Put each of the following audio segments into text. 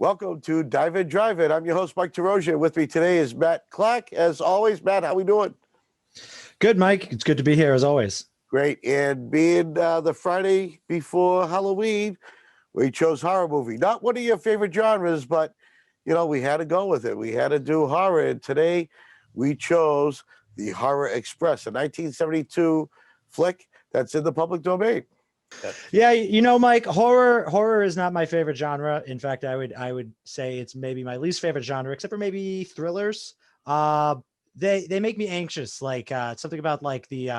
Welcome to Dive In, Drive In. I'm your host, Mike DeRozier. With me today is Matt Clark. As always, Matt, how we doing? Good, Mike. It's good to be here as always. Great. And being the Friday before Halloween, we chose horror movie. Not one of your favorite genres, but, we had to go with it. We had to do horror. And today we chose The Horror Express, a 1972 flick that's in the public domain. Yeah, Mike, horror is not my favorite genre. In fact, I would say it's maybe my least favorite genre, except for maybe thrillers. They make me anxious. Like something about like the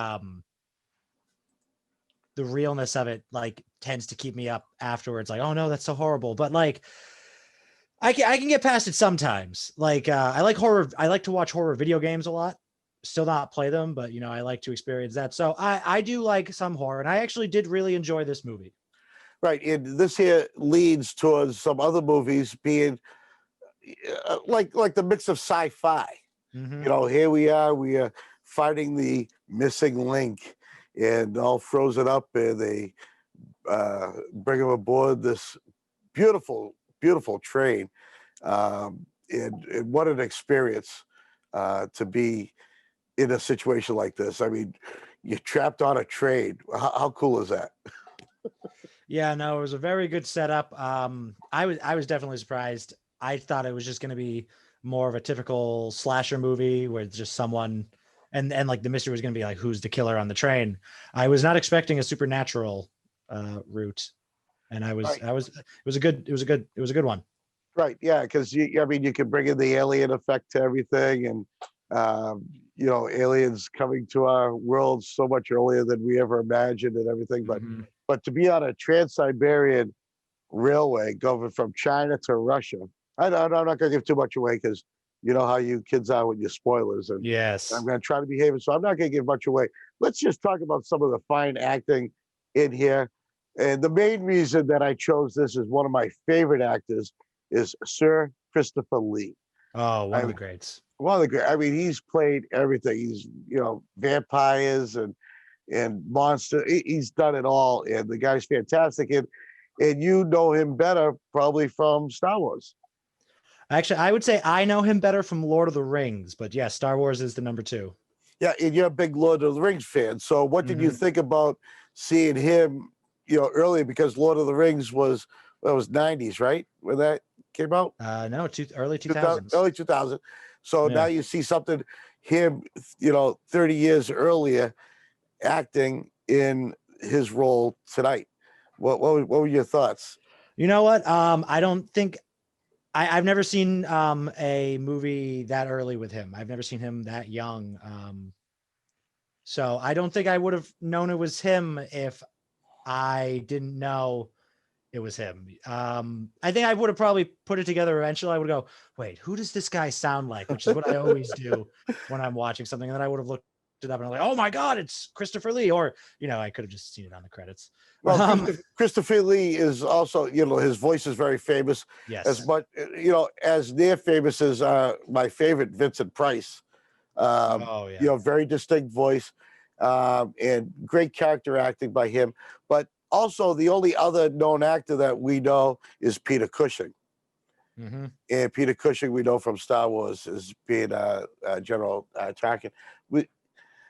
realness of it like tends to keep me up afterwards. Like, oh no, that's so horrible. But like I can get past it sometimes. Like I like horror. I like to watch horror video games a lot. Still not play them, but I like to experience that. So I do like some horror, and I actually did really enjoy this movie. Right. And this here leads towards some other movies being like the mix of sci-fi. Here we are finding the missing link and all frozen up, and they bring them aboard this beautiful, beautiful train. And what an experience to be in a situation like this. I mean, you're trapped on a train. How cool is that? Yeah, no, it was a very good setup. I was definitely surprised. I thought it was just going to be more of a typical slasher movie where it's just someone, and like the mystery was going to be like who's the killer on the train. I was not expecting a supernatural route, and Right. it was a good one. Right. Yeah. Because you can bring in the alien effect to everything, and aliens coming to our world so much earlier than we ever imagined and everything. Mhm. But to be on a Trans-Siberian railway going from China to Russia, I'm not going to give too much away because you know how you kids are with your spoilers, and I'm Yes. going to try to behave it. So I'm not going to give much away. Let's just talk about some of the fine acting in here. And the main reason that I chose this as one of my favorite actors is Sir Christopher Lee. Oh, one I of the greats. One of the great. I mean, he's played everything. He's vampires and monster. He's done it all, and the guy's fantastic. And you know him better probably from Star Wars. Actually, I would say I know him better from Lord of the Rings, but yeah, Star Wars is the number two. Yeah, and you're a big Lord of the Rings fan. So what did you think about seeing him, earlier? Because Lord of the Rings was 90s, right? When that came out? No, early 2000, 2000s. early 2000. So now Yeah. you see something him, 30 years earlier acting in his role tonight. What were your thoughts? You know what? I don't think I've never seen a movie that early with him. I've never seen him that young. So I don't think I would have known it was him if I didn't know it was him. I think I would have probably put it together eventually. I would go, wait, who does this guy sound like? Which is what I always do when I'm watching something. And then I would have looked it up and I'm like, oh my God, it's Christopher Lee. Or, I could have just seen it on the credits. Well, Christopher Lee is also, his voice is very famous. As Yes. much, as near famous as my favorite Vincent Price. Oh yeah. Very distinct voice, and great character acting by him. But also, the only other known actor that we know is Peter Cushing. And Peter Cushing, we know from Star Wars as being General Tarkin.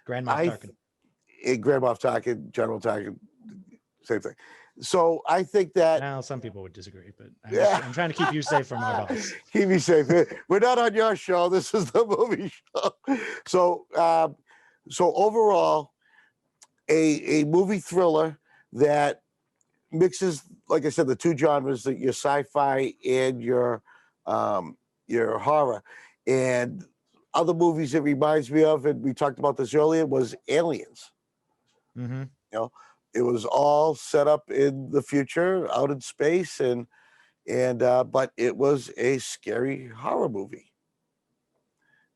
Grand Moff Tarkin. Grand Moff Tarkin, General Tarkin, same thing. So I think that. Well, some people would disagree, but Yeah. I'm trying to keep you safe from my boss. Keep me safe. We're not on your show. This is the movie show. So overall, a movie thriller that mixes, like I said, the two genres, that your sci-fi and your horror. And other movies it reminds me of, and we talked about this earlier, was Aliens. It was all set up in the future, out in space, and but it was a scary horror movie.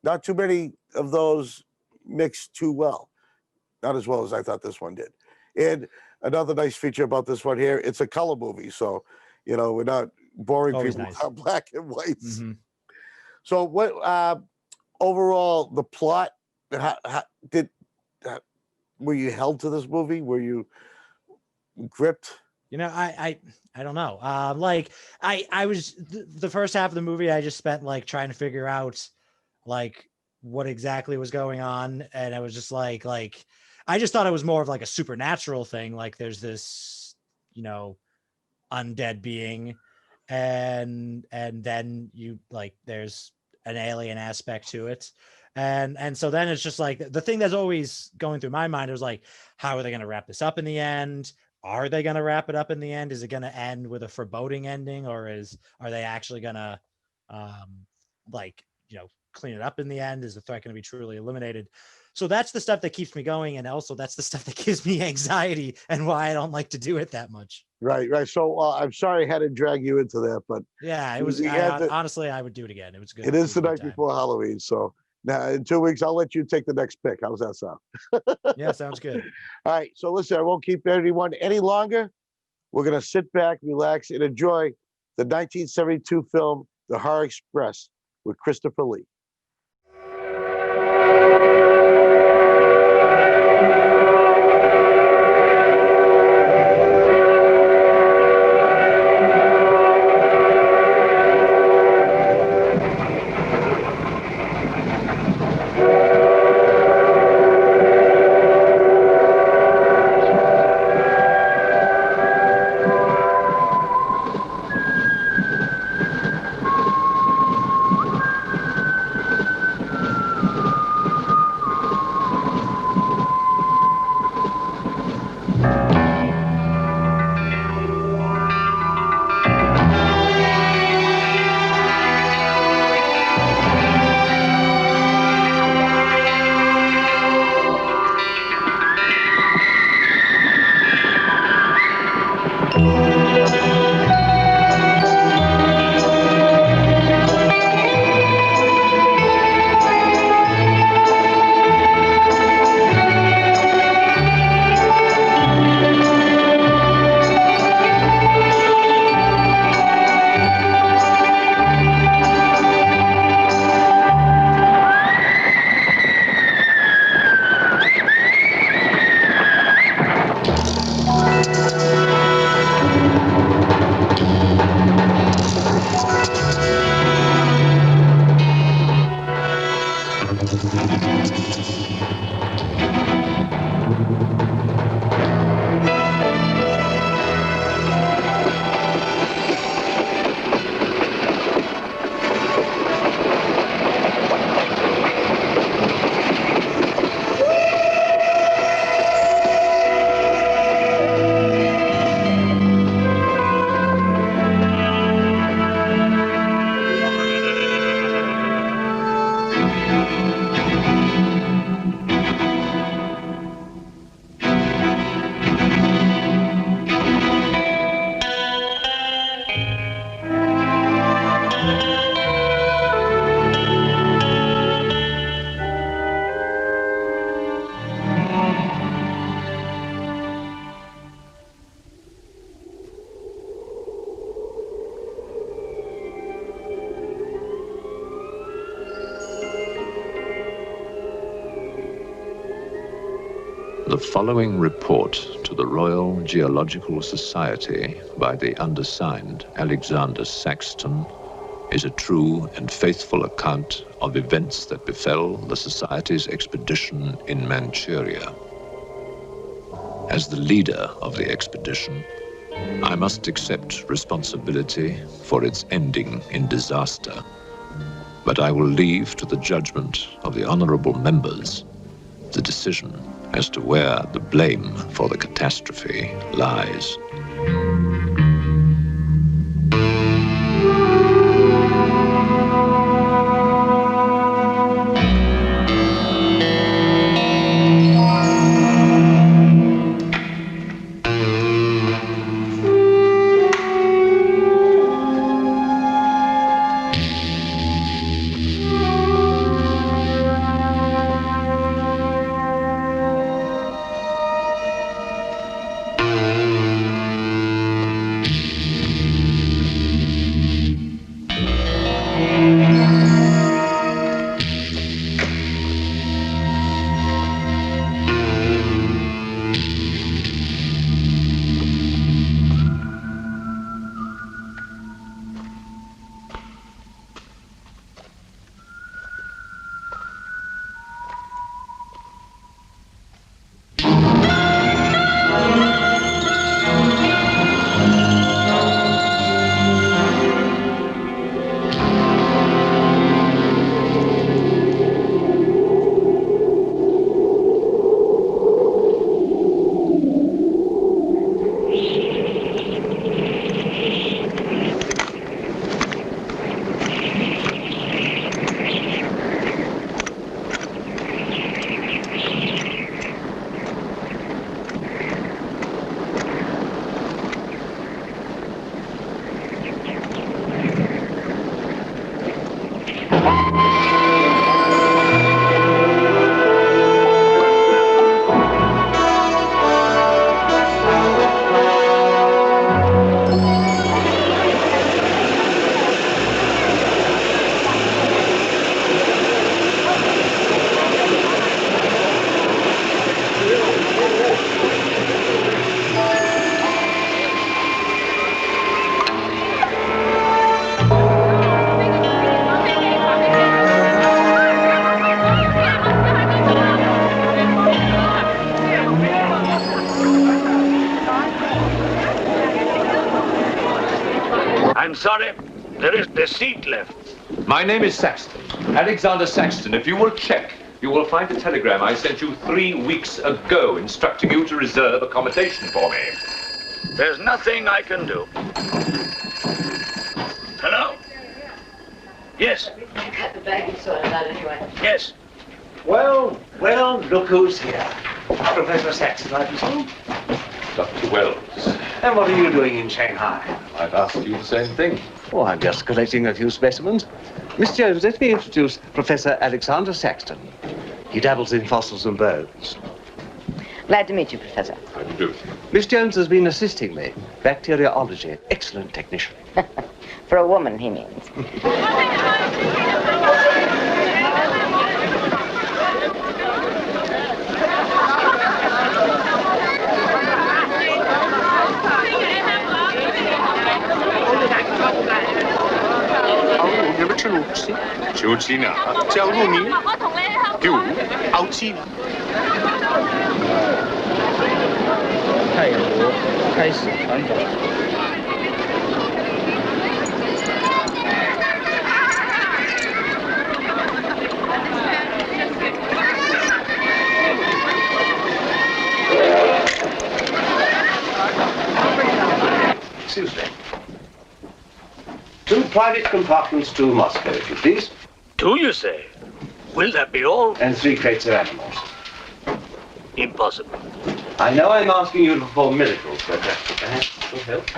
Not too many of those mixed too well. Not as well as I thought this one did. And another nice feature about this one here, it's a color movie. So, we're not boring Always people nice. on black and whites. So what overall, the plot, were you held to this movie? Were you gripped? I don't know. Like I was the first half of the movie, I just spent like trying to figure out like what exactly was going on, and I was just like I just thought it was more of like a supernatural thing. Like there's this, undead being, and then you like there's an alien aspect to it. And so then it's just like the thing that's always going through my mind was like, how are they going to wrap this up in the end? Are they going to wrap it up in the end? Is it going to end with a foreboding ending, or are they actually going to like clean it up in the end? Is the threat going to be truly eliminated? So that's the stuff that keeps me going, and also that's the stuff that gives me anxiety and why I don't like to do it that much. Right. So I'm sorry I had to drag you into that, but Yeah, it was. Honestly, I would do it again. It was good. it is the good night time. before Halloween. So now in 2 weeks, I'll let you take the next pick. How's that sound? Yeah, sounds good. All right. So listen, I won't keep anyone any longer. We're going to sit back, relax, and enjoy the 1972 film, The Horror Express, with Christopher Lee. The following report to the Royal Geological Society by the undersigned Alexander Saxton is a true and faithful account of events that befell the Society's expedition in Manchuria. As the leader of the expedition, I must accept responsibility for its ending in disaster, but I will leave to the judgment of the honorable members the decision as to where the blame for the catastrophe lies. sorry. There is the seat left. My name is Saxton. Alexander Saxton. If you will check, you will find a telegram I sent you 3 weeks ago instructing you to reserve accommodation for me. There's nothing I can do. Hello? Yes. Cut the bag you sorted out anyway. Yes. Well, look who's here. Professor Saxton, I presume. Dr. Wells, And what are you doing in Shanghai? I've asked you the same thing. Oh, I'm just collecting a few specimens. Miss Jones, let me introduce Professor Alexander Saxton. He dabbles in fossils and bones. Glad to meet you, Professor. How do you do? Miss Jones has been assisting me. Bacteriology. Excellent technician. For a woman, he means. Excuse me. 2 private compartments to Moscow, if you please. 2, you say? Will that be all? And 3 crates of animals. Impossible. I know I'm asking you to perform miracles, but perhaps it will help.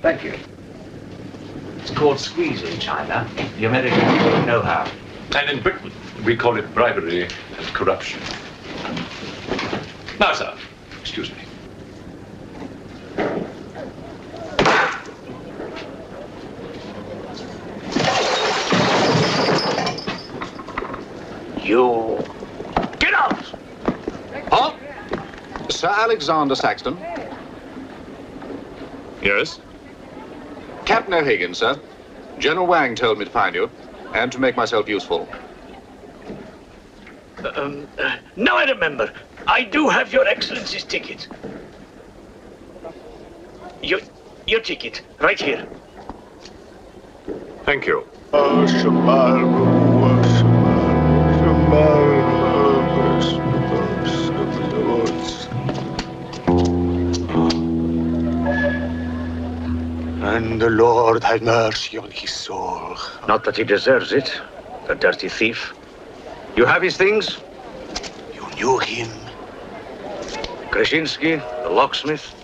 Thank you. It's called squeeze in China. The Americans don't know how. And in Britain, we call it bribery and corruption. Now, sir, excuse me. You... Get out! Huh? Sir Alexander Saxton? Yes? Captain O'Hagan, sir. General Wang told me to find you, and to make myself useful. Now I remember. I do have your Excellency's ticket. Your ticket, right here. Thank you. And the Lord have mercy on his soul. Not that he deserves it, the dirty thief. You have his things? You knew him? Krasinski, the locksmith.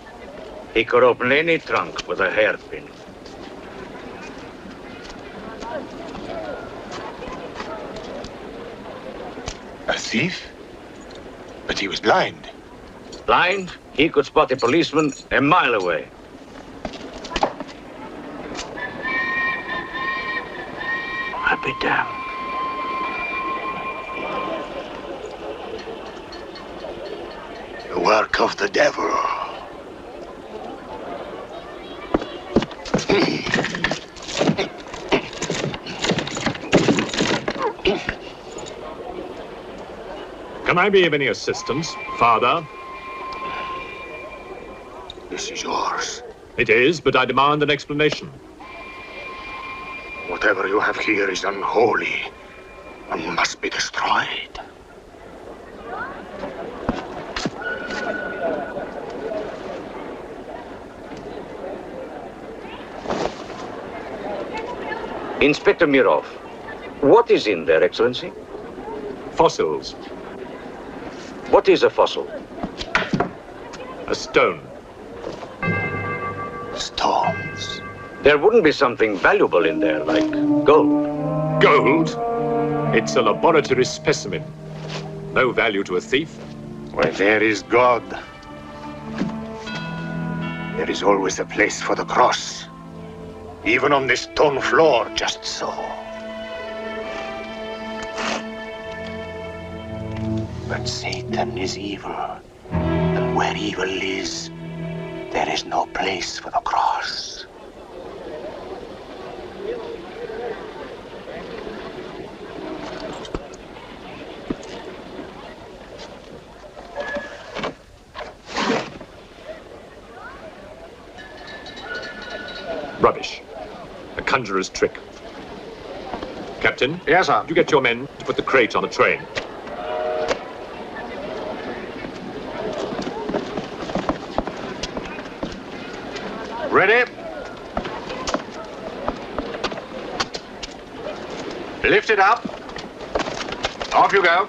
He could open any trunk with a hairpin. A thief? But he was blind. Blind, he could spot a policeman a mile away. I'll be damned. The work of the devil. Can I be of any assistance, Father? This is yours. It is, but I demand an explanation. Whatever you have here is unholy and must be destroyed. Inspector Mirov, what is in there, Excellency? Fossils. What is a fossil? A stone. Stones. There wouldn't be something valuable in there, like gold. Gold? It's a laboratory specimen. No value to a thief. Where there is God, there is always a place for the cross. Even on this stone floor, just so. But Satan is evil. And where evil is, there is no place for the cross. Rubbish. A conjurer's trick. Captain? Yes, sir. Did you get your men to put the crate on the train? Ready? Lift it up. Off you go.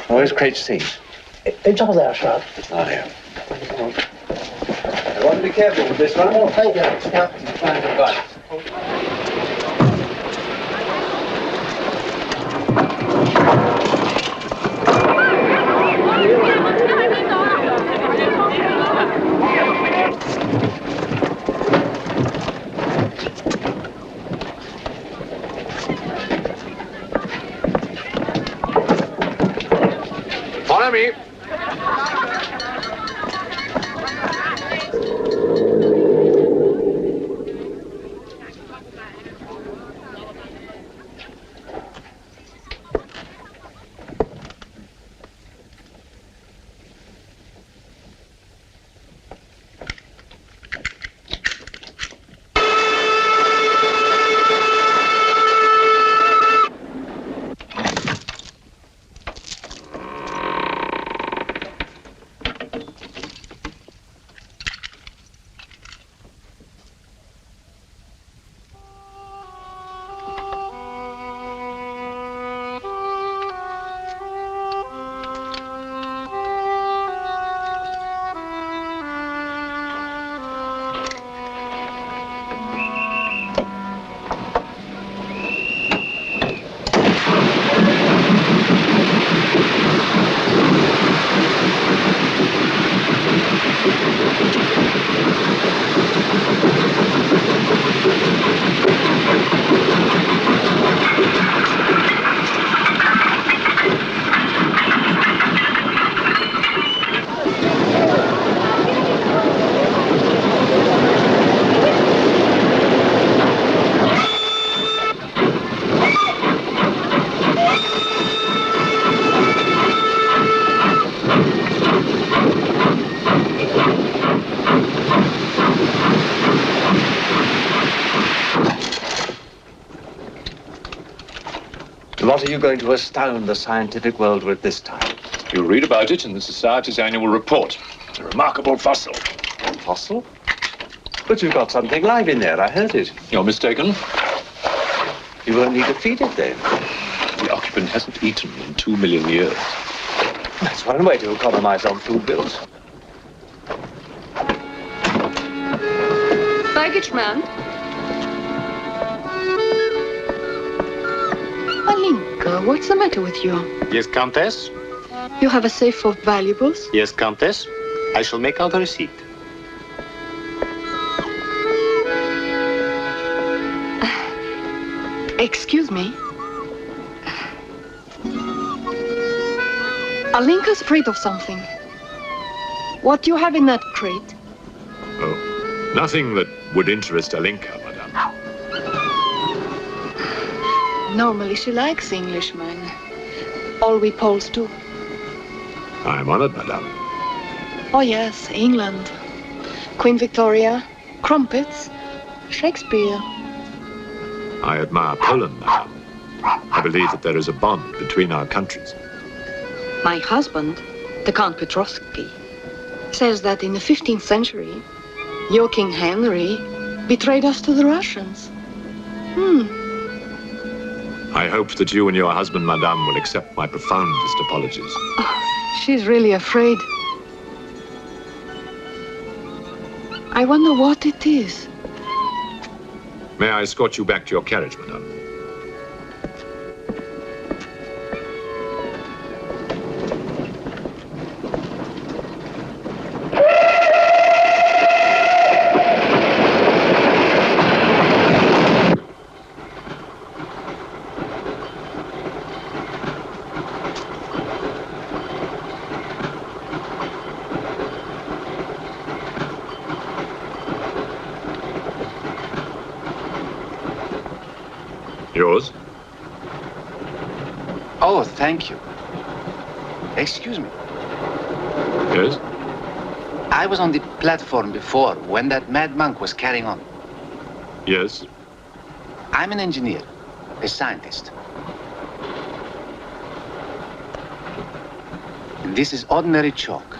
Where's crate C? 被罩在上。 Not here. I want to be careful with this one. Oh, thank you. Yeah. Try and got it. Follow me. What are you going to astound the scientific world with this time? You'll read about it in the Society's annual report. It's a remarkable fossil. Fossil? But you've got something live in there, I heard it. You're mistaken. You won't need to feed it then. The occupant hasn't eaten in 2 million years. That's one way to economize on food bills. Baggage man. Alinka, what's the matter with you? Yes, Countess? You have a safe full of valuables? Yes, Countess. I shall make out a receipt. Excuse me. Alinka's afraid of something. What do you have in that crate? Oh, nothing that would interest Alinka, madame. Normally she likes Englishmen. All we Poles do. I am honored, madame. Oh yes, England. Queen Victoria, crumpets, Shakespeare. I admire Poland, madame. I believe that there is a bond between our countries. My husband, the Count Petrovsky, says that in the 15th century, your King Henry betrayed us to the Russians. I hope that you and your husband, madame, will accept my profoundest apologies. Oh, she's really afraid. I wonder what it is. May I escort you back to your carriage, madame? Yours? Oh, thank you. Excuse me. Yes? I was on the platform before when that mad monk was carrying on. Yes. I'm an engineer, a scientist. This is ordinary chalk.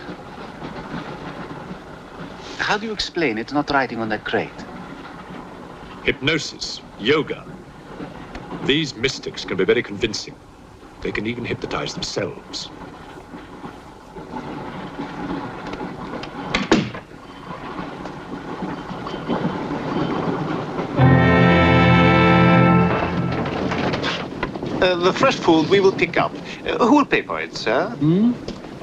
How do you explain it's not writing on that crate? Hypnosis, yoga. These mystics can be very convincing. They can even hypnotize themselves. The fresh food we will pick up. Who will pay for it, sir?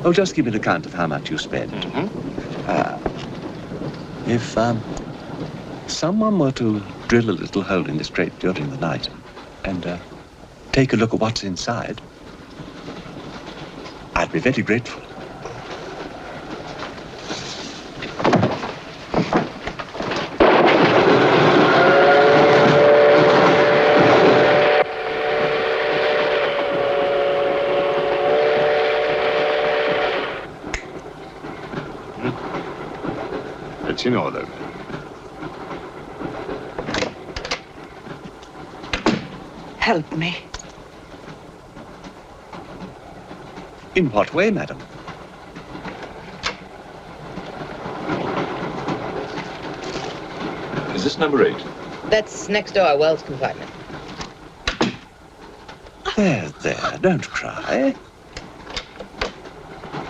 Oh, just give me an account of how much you spend. If someone were to drill a little hole in this crate during the night and take a look at what's inside, I'd be very grateful. It's in order. Help me. In what way, madam? Is this number 8? That's next door, Wells compartment. There, don't cry.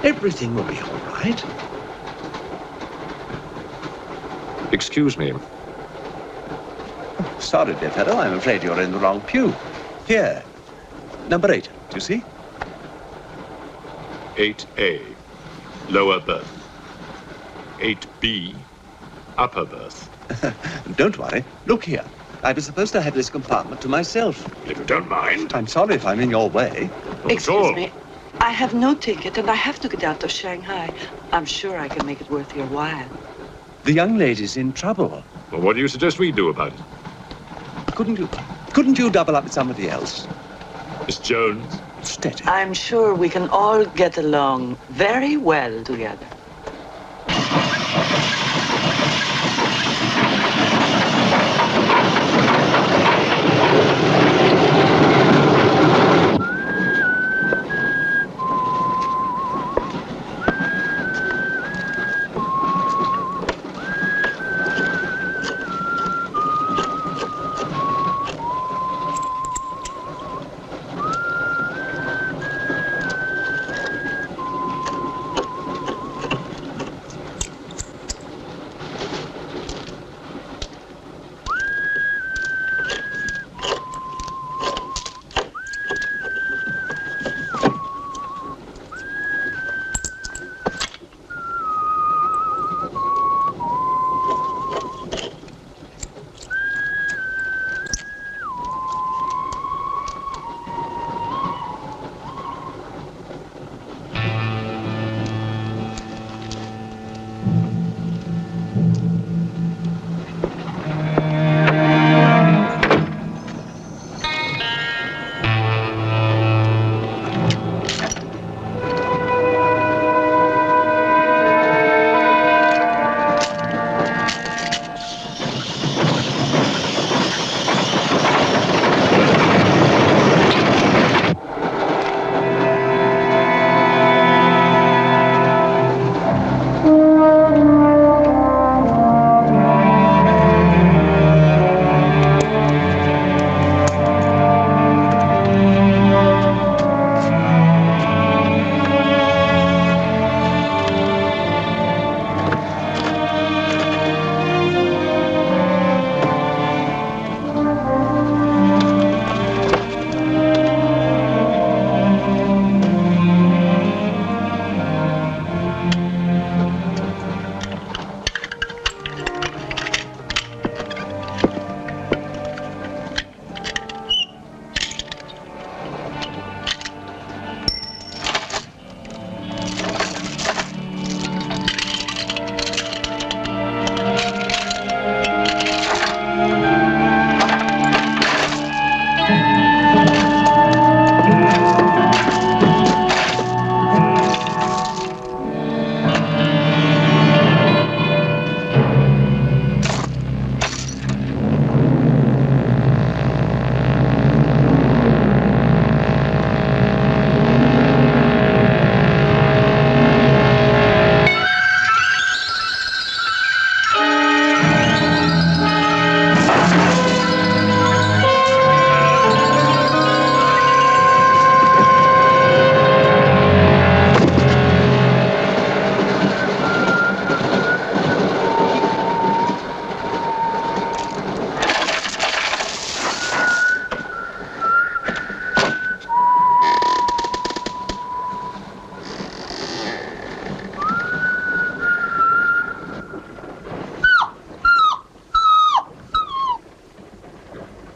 Everything will be all right. Excuse me. Sorry, dear fellow, I'm afraid you're in the wrong pew. Here, number 8, do you see? 8A, lower berth. 8B, upper berth. Don't worry. Look here. I was supposed to have this compartment to myself. If you don't mind. I'm sorry if I'm in your way. Excuse me. I have no ticket and I have to get out of Shanghai. I'm sure I can make it worth your while. The young lady's in trouble. Well, what do you suggest we do about it? Couldn't you double up with somebody else? Miss Jones? Steady. I'm sure we can all get along very well together.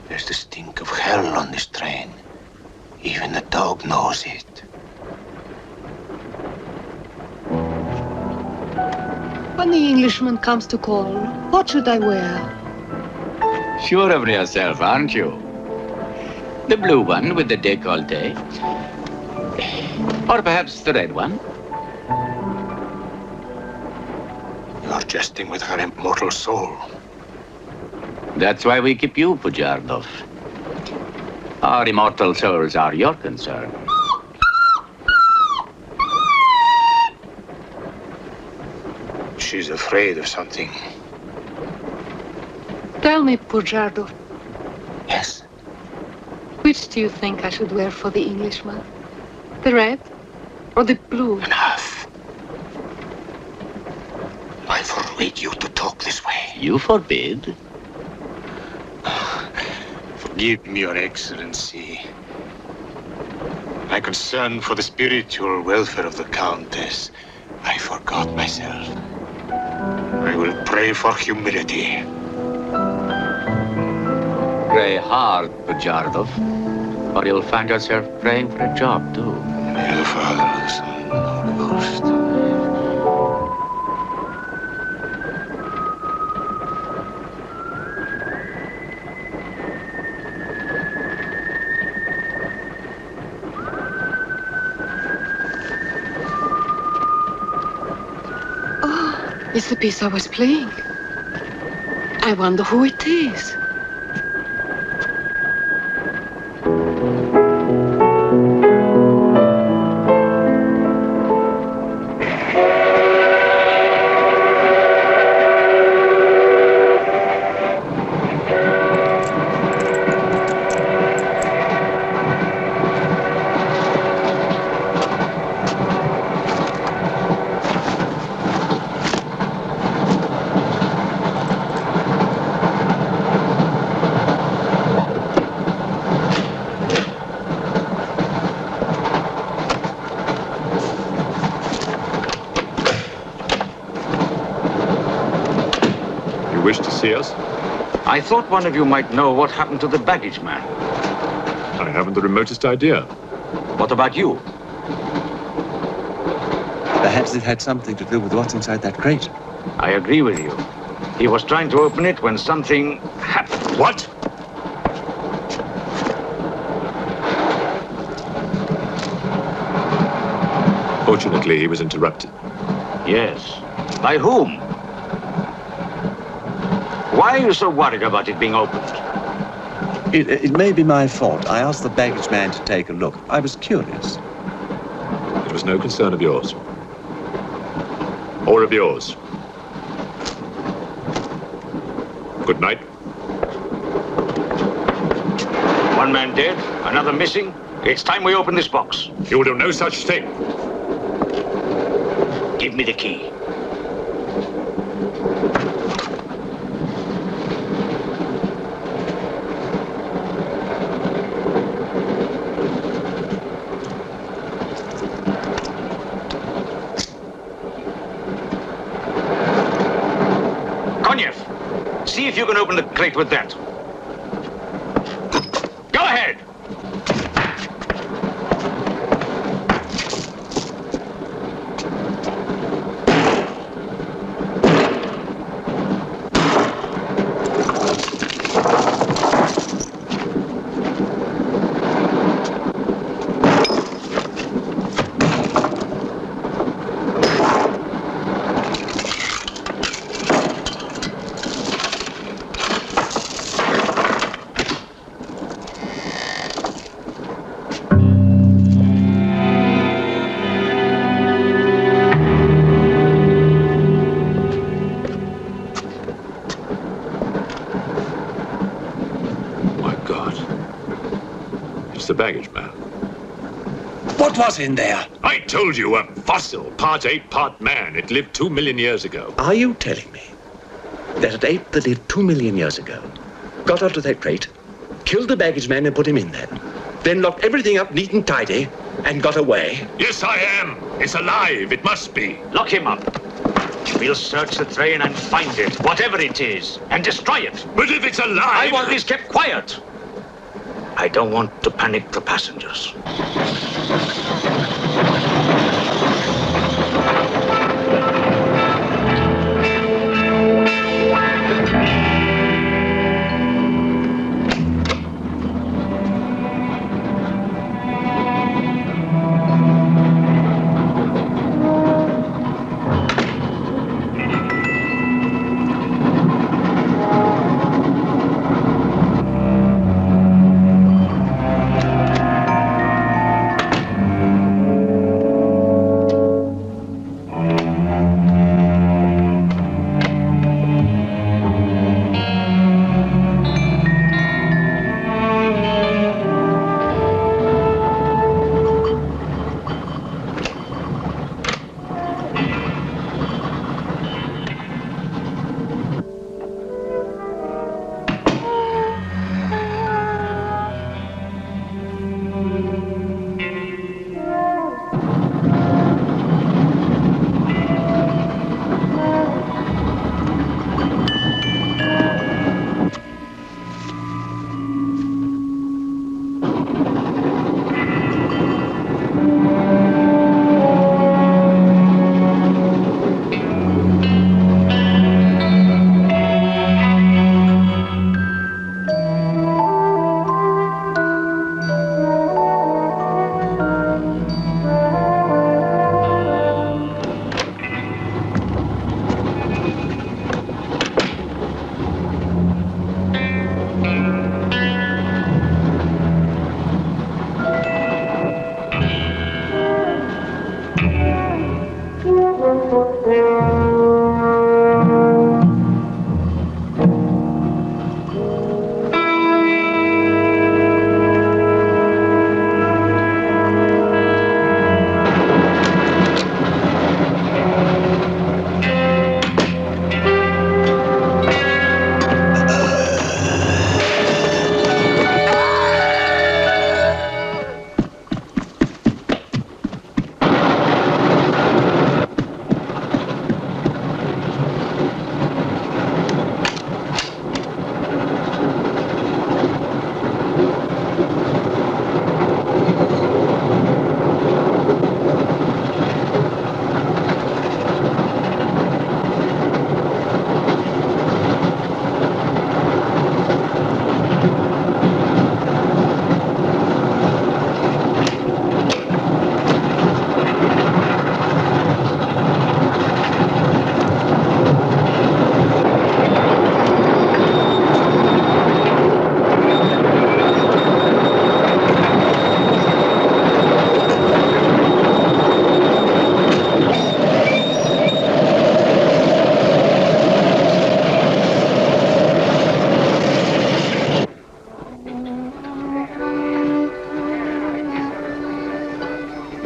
There's the stink of hell on this train. Even the dog knows it. When the Englishman comes to call, what should I wear? Sure of yourself, aren't you? The blue one with the décolleté. Or perhaps the red one. You're jesting with her immortal soul. That's why we keep you, Pujardov. Our immortal souls are your concern. She's afraid of something. Tell me, Pujardov, Yes? which do you think I should wear for the Englishman? The red or the blue? Enough. I forbid you to talk this way. You forbid? Forgive me, Your Excellency. My concern for the spiritual welfare of the Countess, I forgot myself. I will pray for humility. Pray hard, Pujardov, or you'll find yourself praying for a job, too. In the name of the Father, the Son, and the Holy Ghost. It's the piece I was playing. I wonder who it is. Wish to see us? I thought one of you might know what happened to the baggage man. I haven't the remotest idea. What about you? Perhaps it had something to do with what's inside that crate. I agree with you. He was trying to open it when something happened. What? Fortunately, he was interrupted. Yes. By whom? Why are you so worried about it being opened? It may be my fault. I asked the baggage man to take a look. I was curious. It was no concern of yours. Or of yours. Good night. One man dead, another missing. It's time we open this box. You will do no such thing. Give me the key. See if you can open the crate with that. Go ahead! The baggage man. What was in there? I told you, a fossil, part ape, part man. It lived 2 million years ago. Are you telling me that an ape that lived 2 million years ago got onto that crate, killed the baggage man and put him in there, then locked everything up neat and tidy and got away? Yes, I am. It's alive. It must be. Lock him up. We'll search the train and find it, whatever it is, and destroy it. But if it's alive... I want this kept quiet. I don't want to panic the passengers.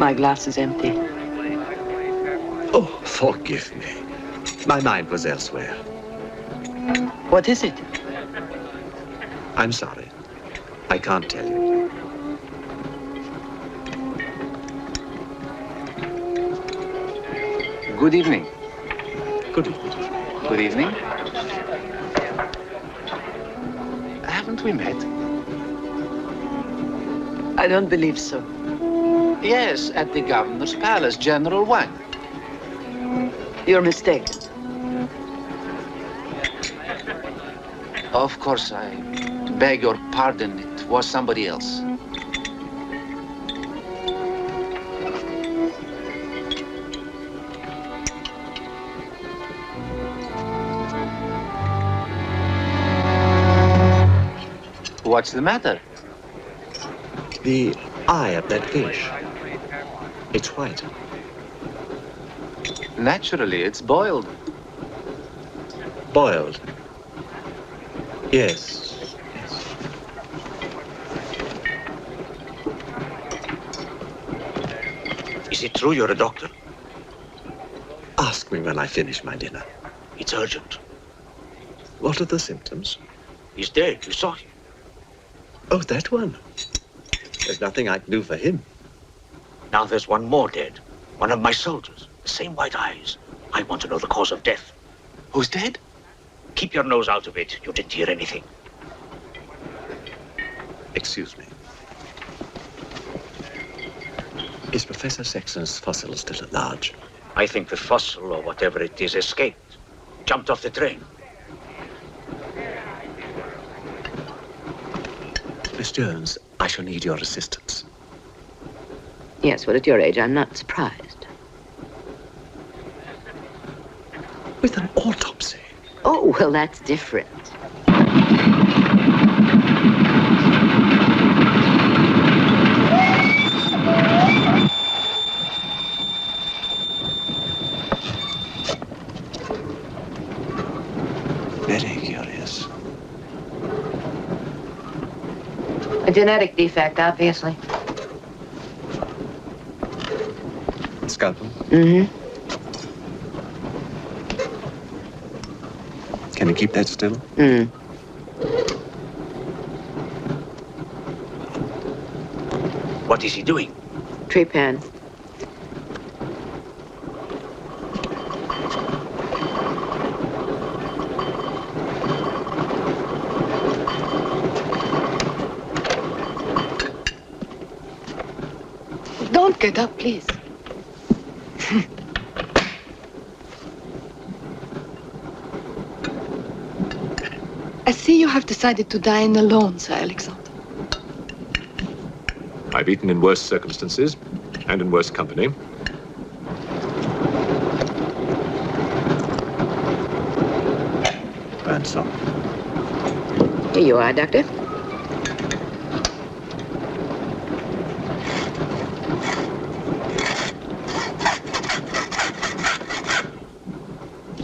My glass is empty. Oh, forgive me. My mind was elsewhere. What is it? I'm sorry. I can't tell you. Good evening. Good evening. Good evening. Haven't we met? I don't believe so. Yes, at the governor's palace, General Wang. You're mistaken. Of course, I beg your pardon. It was somebody else. What's the matter? The eye of that fish. It's white. Naturally, it's boiled. Boiled. Yes. Is it true you're a doctor? Ask me when I finish my dinner. It's urgent. What are the symptoms? He's dead. You saw him. Oh, that one. There's nothing I can do for him. Now there's one more dead. One of my soldiers. The same white eyes. I want to know the cause of death. Who's dead? Keep your nose out of it. You didn't hear anything. Excuse me. Is Professor Sexton's fossil still at large? I think the fossil, or whatever it is, escaped. Jumped off the train. Miss Jones, I shall need your assistance. Yes, well, at your age, I'm not surprised. With an autopsy? Oh, well, that's different. Very curious. A genetic defect, obviously. Scalpel? Mm-hmm. Can you keep that still? Mm. What is he doing? Tree pan. Don't get up, please. I see you have decided to dine alone, Sir Alexander. I've eaten in worse circumstances and in worse company. Ransom. Here you are, Doctor.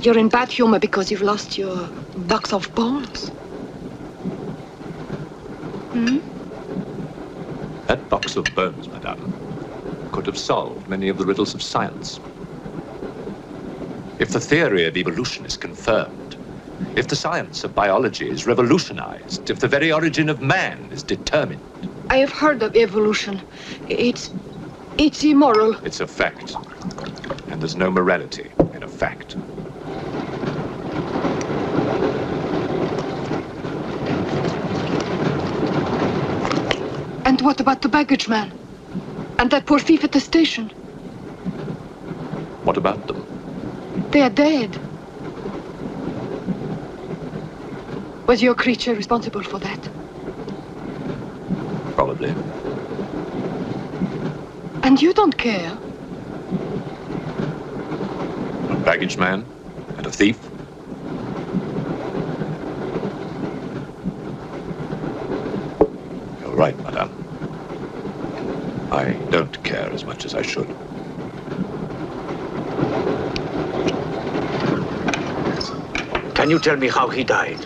You're in bad humor because you've lost your box of balls. Hmm? That box of bones, madame, could have solved many of the riddles of science. If the theory of evolution is confirmed, if the science of biology is revolutionized, if the very origin of man is determined. I have heard of evolution. It's immoral. It's a fact. And there's no morality in a fact. And what about the baggage man? And that poor thief at the station? What about them? They are dead. Was your creature responsible for that? Probably. And you don't care? A baggage man and a thief? You're right, madame. I don't care as much as I should. Can you tell me how he died?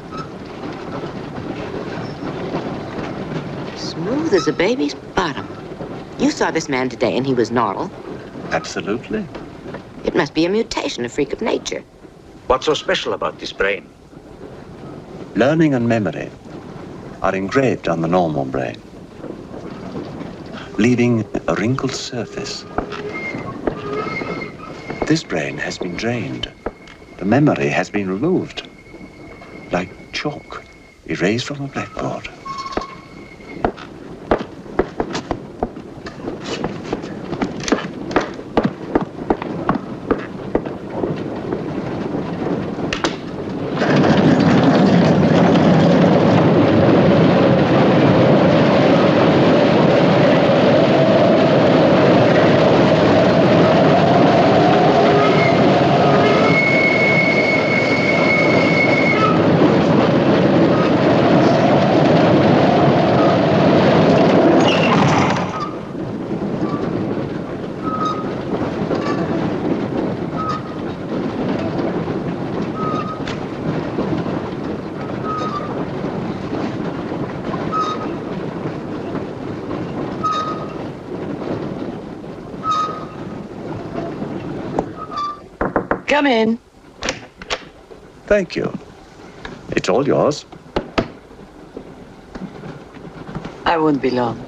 Smooth as a baby's bottom. You saw this man today and he was normal. Absolutely. It must be a mutation, a freak of nature. What's so special about this brain? Learning and memory are engraved on the normal brain, leaving a wrinkled surface. This brain has been drained. The memory has been removed, like chalk erased from a blackboard. Come in. Thank you. It's all yours. I won't be long.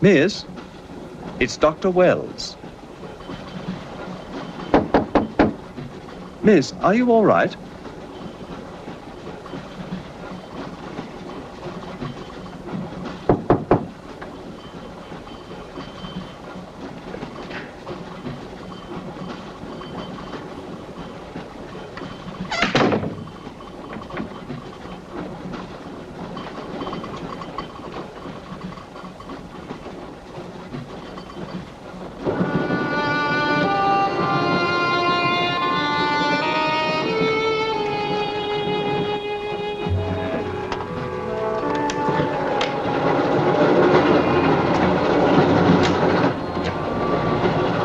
Miss, it's Dr. Wells. Miss, are you all right?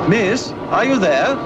Miss, are you there?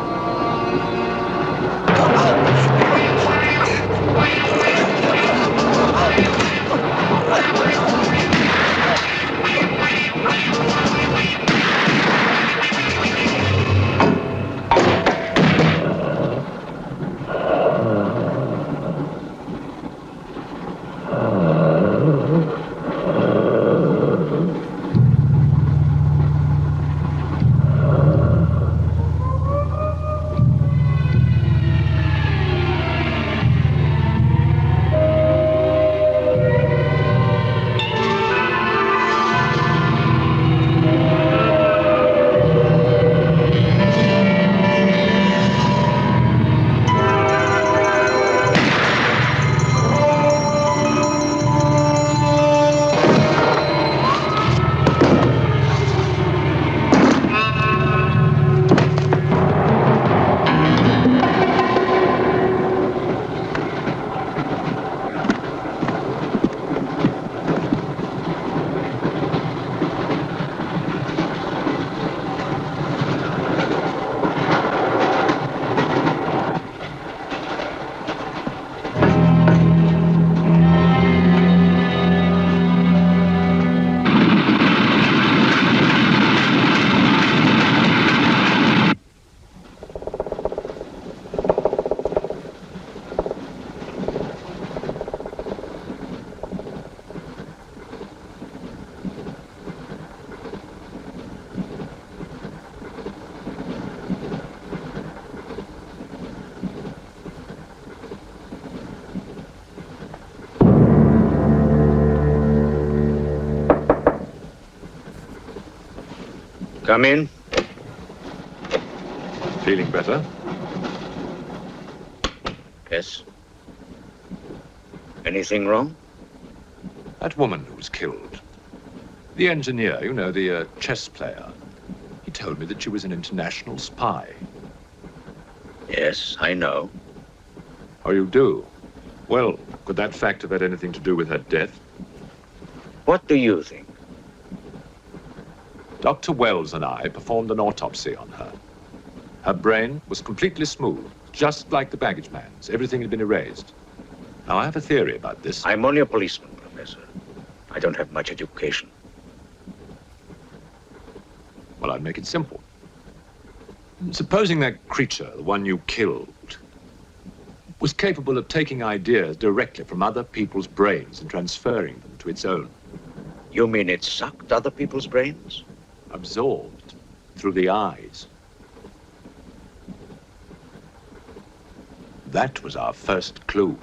Come in. Feeling better? Yes. Anything wrong? That woman who was killed. The engineer, you know, the chess player. He told me that she was an international spy. Yes, I know. Oh, you do? Well, could that fact have had anything to do with her death? What do you think? Dr. Wells and I performed an autopsy on her. Her brain was completely smooth, just like the baggage man's. Everything had been erased. Now, I have a theory about this. I'm only a policeman, Professor. I don't have much education. Well, I'd make it simple. Supposing that creature, the one you killed, was capable of taking ideas directly from other people's brains and transferring them to its own. You mean it sucked other people's brains? Absorbed through the eyes. That was our first clue,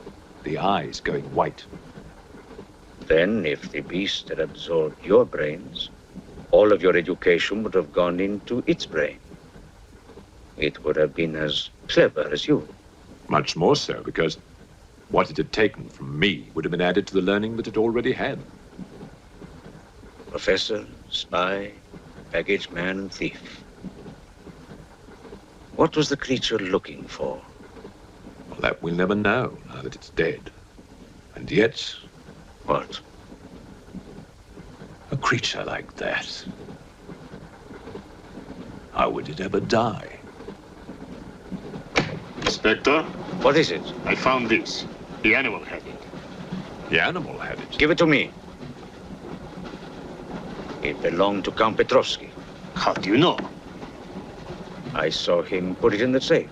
the eyes going white. Then, if the beast had absorbed your brains, all of your education would have gone into its brain. It would have been as clever as you. Much more so, because what it had taken from me would have been added to the learning that it already had. Professor, spy, baggage man, and thief. What was the creature looking for? Well, that we'll never know, now that it's dead. And yet... What? A creature like that. How would it ever die? Inspector? What is it? I found this. The animal had it. The animal had it? Give it to me. It belonged to Count Petrovsky. How do you know? I saw him put it in the safe.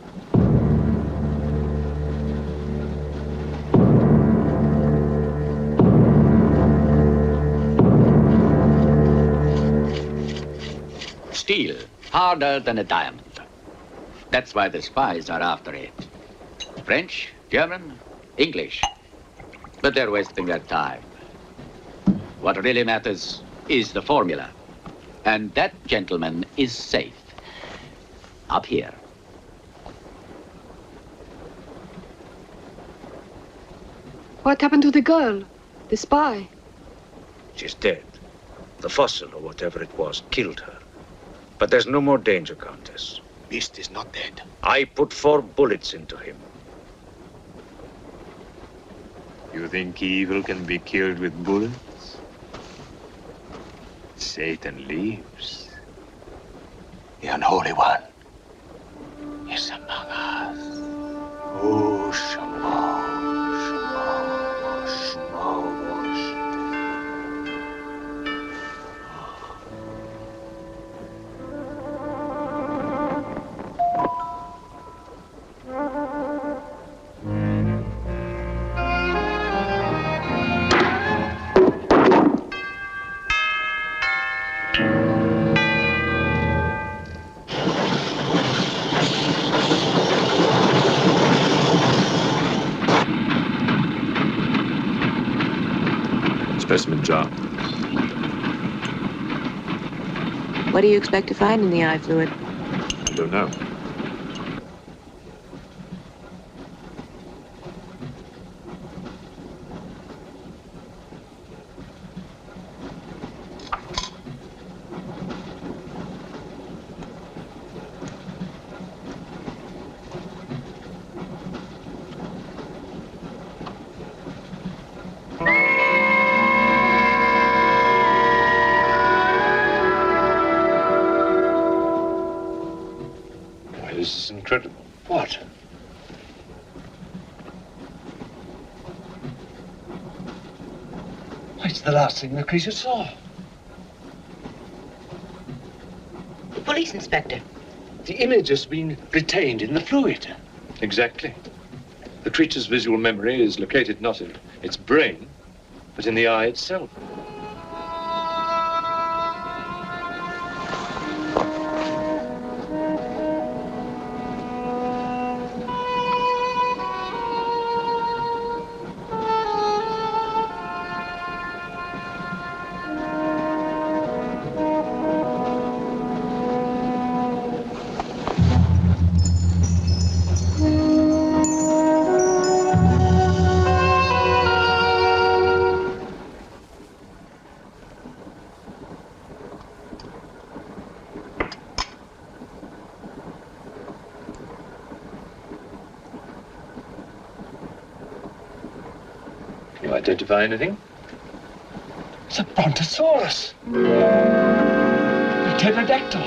Steel, harder than a diamond. That's why the spies are after it. French, German, English. But they're wasting their time. What really matters is the formula. And that gentleman is safe. Up here. What happened to the girl? The spy? She's dead. The fossil, or whatever it was, killed her. But there's no more danger, Countess. Beast is not dead. I put 4 bullets into him. You think evil can be killed with bullets? Satan lives. The unholy one is among us. Oh, Shamo, Shamo, Shamo. Specimen jar. What do you expect to find in the eye fluid? I don't know. This is incredible. What? It's the last thing the creature saw. The police inspector. The image has been retained in the fluid. Exactly. The creature's visual memory is located not in its brain, but in the eye itself. Identify anything? It's a brontosaurus. A pterodactyl.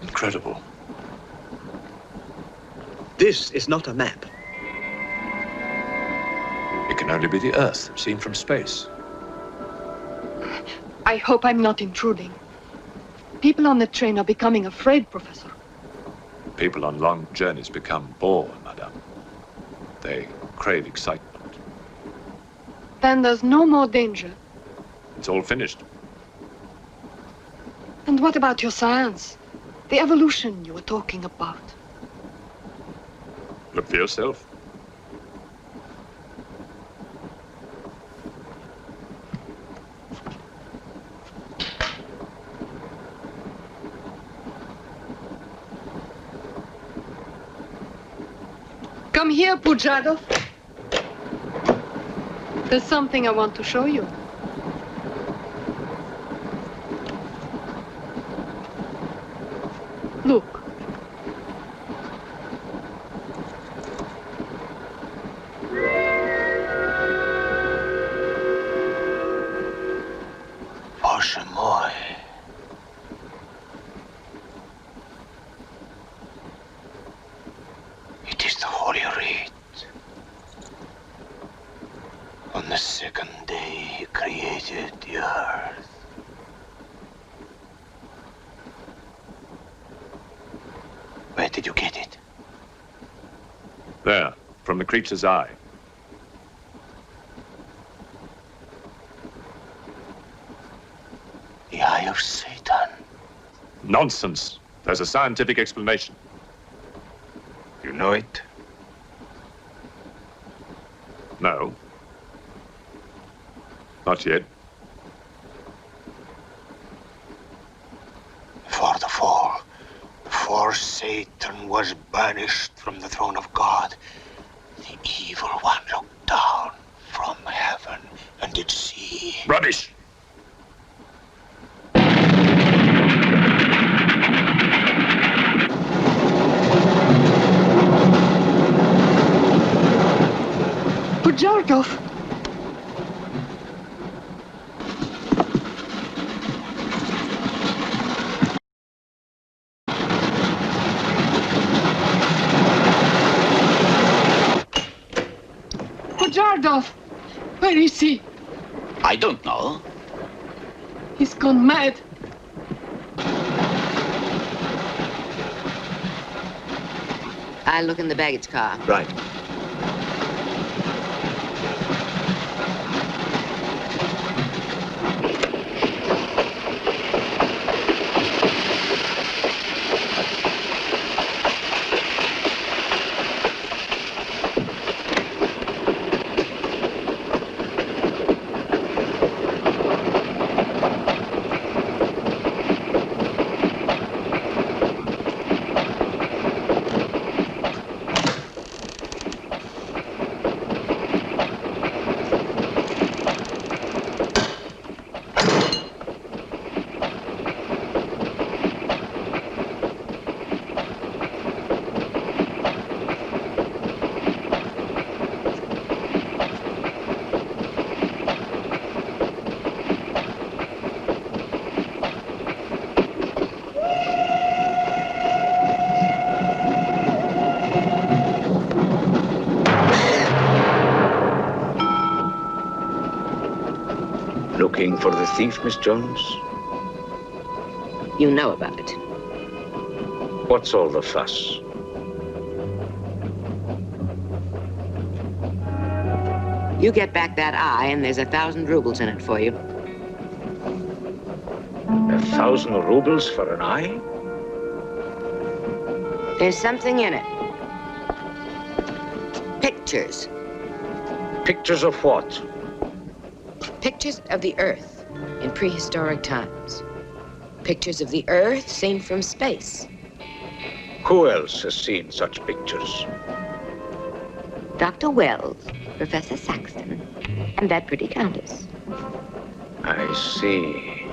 Incredible. This is not a map. It can only be the Earth, seen from space. I hope I'm not intruding. People on the train are becoming afraid, Professor. People on long journeys become bored, madame. They crave excitement. Then there's no more danger. It's all finished. And what about your science? The evolution you were talking about. Look for yourself. Come here, Pujadov. There's something I want to show you. Look. Bоже мой. It is the Holy Writ. On the second day he created the earth. Where did you get it? There, from the creature's eye. The eye of Satan. Nonsense. There's a scientific explanation. You know it? No. Not yet. Before the fall, before Satan was banished from the throne of God, the evil one looked down from heaven and did see. Rubbish! Pujadov. Pujadov. Where is he? I don't know. He's gone mad. I'll look in the baggage car. Right. Looking for the thief, Miss Jones? You know about it. What's all the fuss? You get back that eye, and there's 1,000 rubles in it for you. 1,000 rubles for an eye? There's something in it. Pictures. Pictures of what? Pictures of the Earth in prehistoric times. Pictures of the Earth seen from space. Who else has seen such pictures? Dr. Wells, Professor Saxton, and that pretty countess. I see.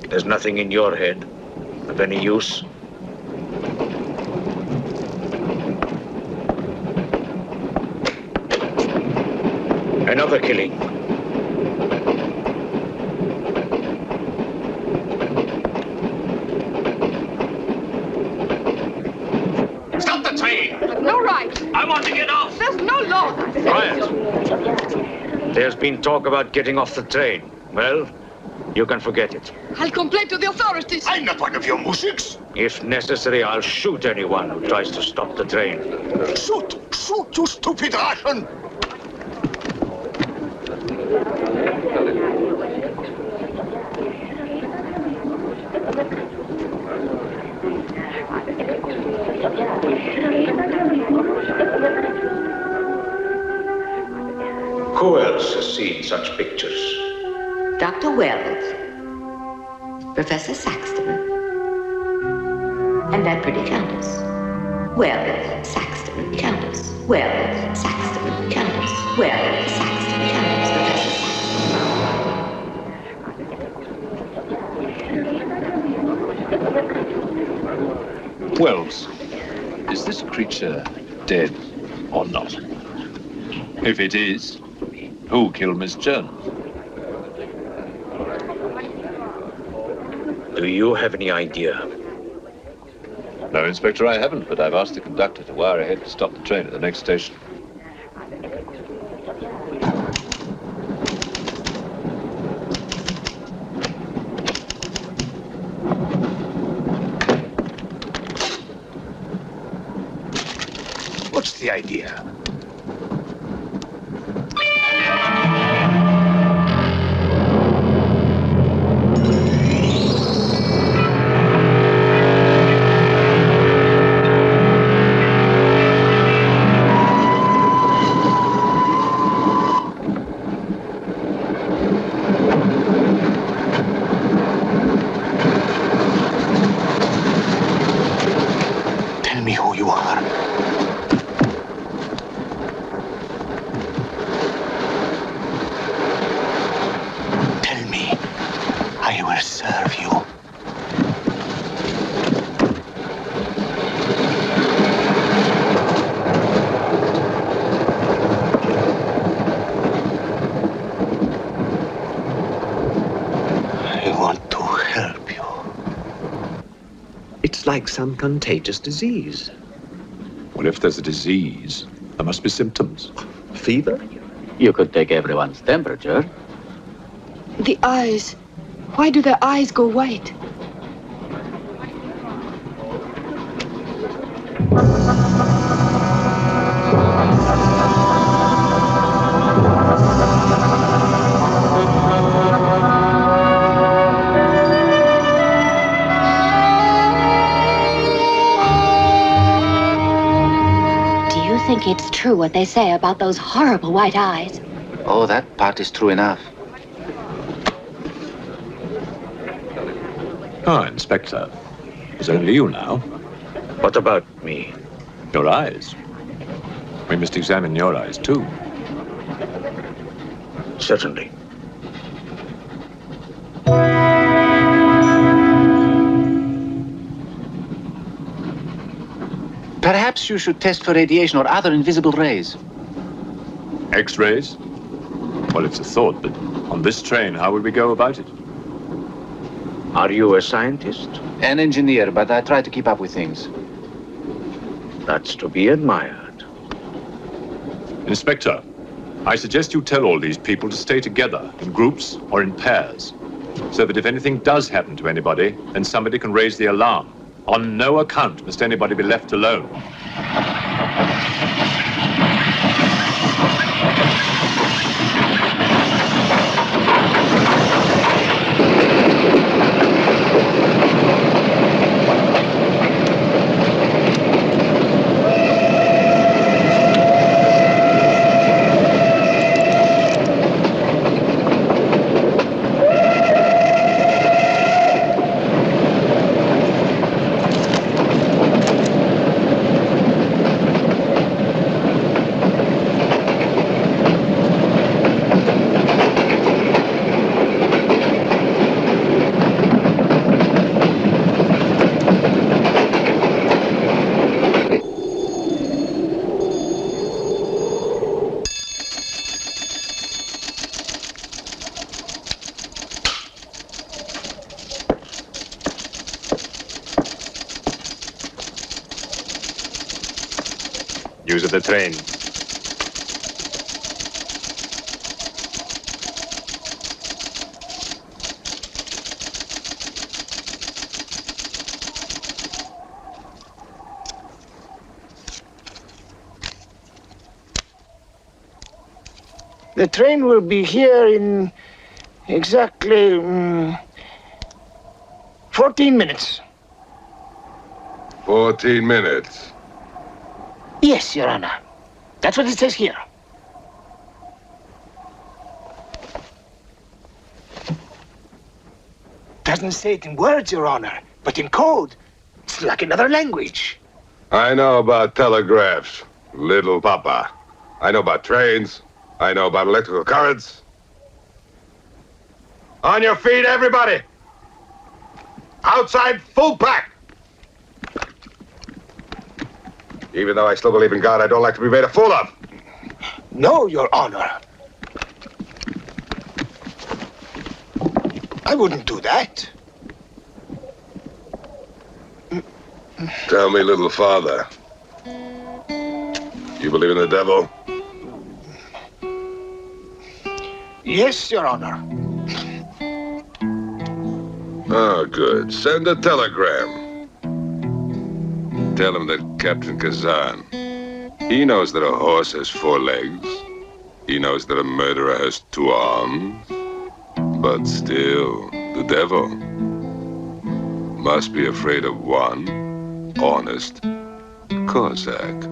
There's nothing in your head of any use. Another killing. Stop the train! No right. I want to get off. There's no law. Quiet. There's been talk about getting off the train. Well, you can forget it. I'll complain to the authorities. I'm not one of your musics. If necessary, I'll shoot anyone who tries to stop the train. Shoot! Shoot, you stupid Russian! Who else has seen such pictures? Dr. Wells, Professor Saxton, and that pretty countess. Wells, Saxton, countess. Wells, Saxton, countess. Wells, Saxton, countess. Professor Saxton. Wells, is this creature dead or not? If it is, who killed Miss Jones? Do you have any idea? No, Inspector, I haven't, but I've asked the conductor to wire ahead to stop the train at the next station. What's the idea? Tell me who you are. Tell me, I will serve you. I want to help you. It's like some contagious disease. Well, if there's a disease, there must be symptoms. Fever? You could take everyone's temperature. The eyes. Why do their eyes go white? think it's true what they say about those horrible white eyes. Oh, that part is true enough. Ah, Inspector. It's only you now. What about me? Your eyes. We must examine your eyes, too. Certainly. Perhaps you should test for radiation or other invisible rays. X-rays? Well, it's a thought, but on this train, how would we go about it? Are you a scientist? An engineer, but I try to keep up with things. That's to be admired. Inspector, I suggest you tell all these people to stay together, in groups or in pairs, so that if anything does happen to anybody, then somebody can raise the alarm. On no account must anybody be left alone. Use of the train. The train will be here in exactly 14 minutes. 14 minutes. Yes, Your Honor. That's what it says here. Doesn't say it in words, Your Honor, but in code. It's like another language. I know about telegraphs, little papa. I know about trains. I know about electrical currents. On your feet, everybody! Outside, full pack! Even though I still believe in God, I don't like to be made a fool of. No, Your Honor. I wouldn't do that. Tell me, little father. You believe in the devil? Yes, Your Honor. Oh, good. Send a telegram. Tell him that Captain Kazan, he knows that a horse has 4 legs. He knows that a murderer has 2 arms. But still, the devil must be afraid of one honest Cossack,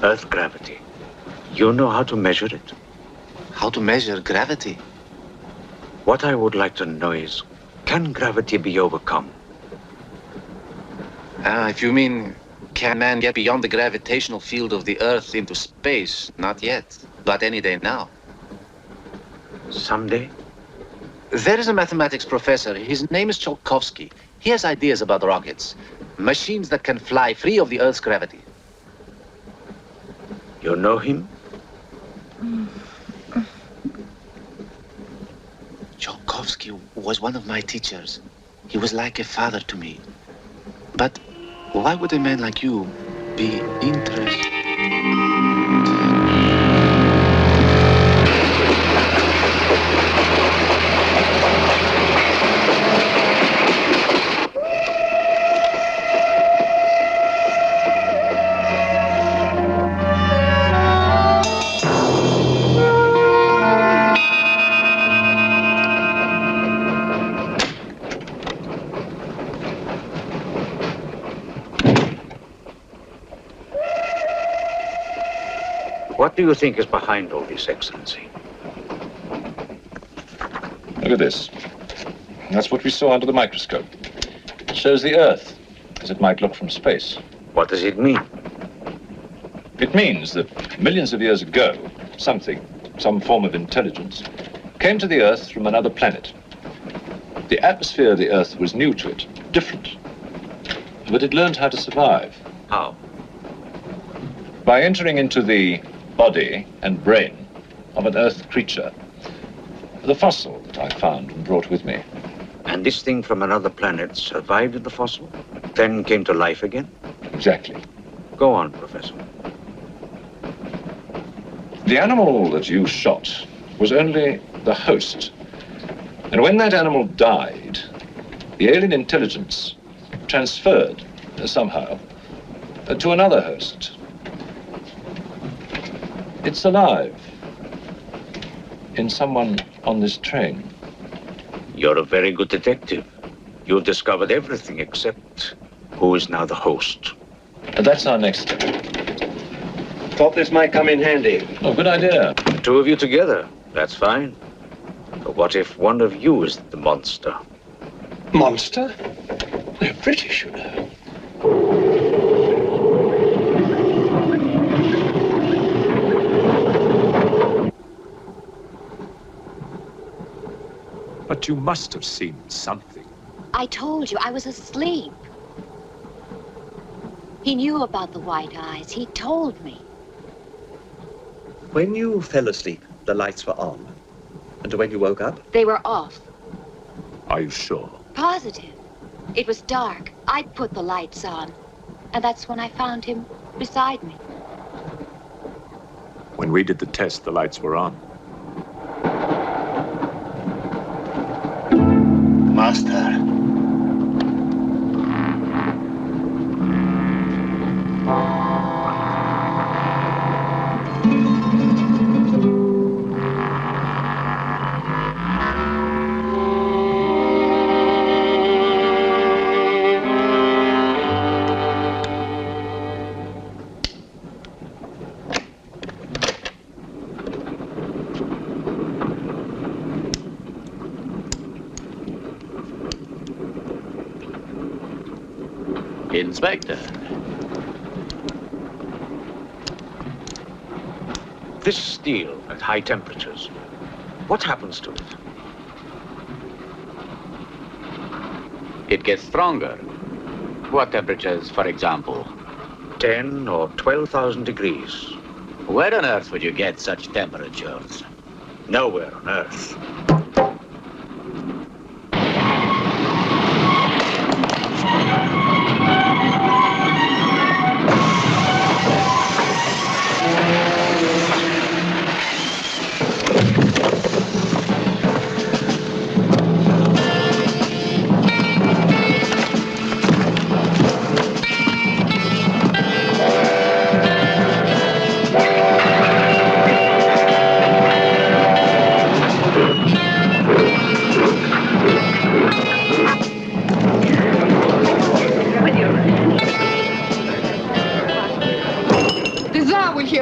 Earth gravity. You know how to measure it? How to measure gravity? What I would like to know is, can gravity be overcome? If you mean, can man get beyond the gravitational field of the Earth into space? Not yet, but any day now. Someday? There is a mathematics professor. His name is Tsiolkovsky. He has ideas about rockets. Machines that can fly free of the Earth's gravity. You know him? Tsiolkovsky was one of my teachers. He was like a father to me. But why would a man like you be interested? What do you think is behind all this, Excellency? Look at this. That's what we saw under the microscope. It shows the Earth as it might look from space. What does it mean? It means that millions of years ago, some form of intelligence, came to the Earth from another planet. The atmosphere of the Earth was new to it, different. But it learned how to survive. How? By entering into the body and brain of an Earth creature. The fossil that I found and brought with me. And this thing from another planet survived in the fossil, then came to life again? Exactly. Go on, Professor. The animal that you shot was only the host. And when that animal died, the alien intelligence transferred somehow to another host. It's alive in someone on this train. You're a very good detective. You've discovered everything except who is now the host. And that's our next step. Thought this might come in handy. Oh, good idea. The two of you together, that's fine. But what if one of you is the monster? Monster? They're British, you know. But you must have seen something. I told you I was asleep. He knew about the white eyes. He told me. When you fell asleep, the lights were on. And when you woke up? They were off. Are you sure? Positive. It was dark. I put the lights on. And that's when I found him beside me. When we did the test, the lights were on. Master. Inspector. This steel at high temperatures, what happens to it? It gets stronger. What temperatures, for example? 10 or 12,000 degrees. Where on earth would you get such temperatures? Nowhere on earth.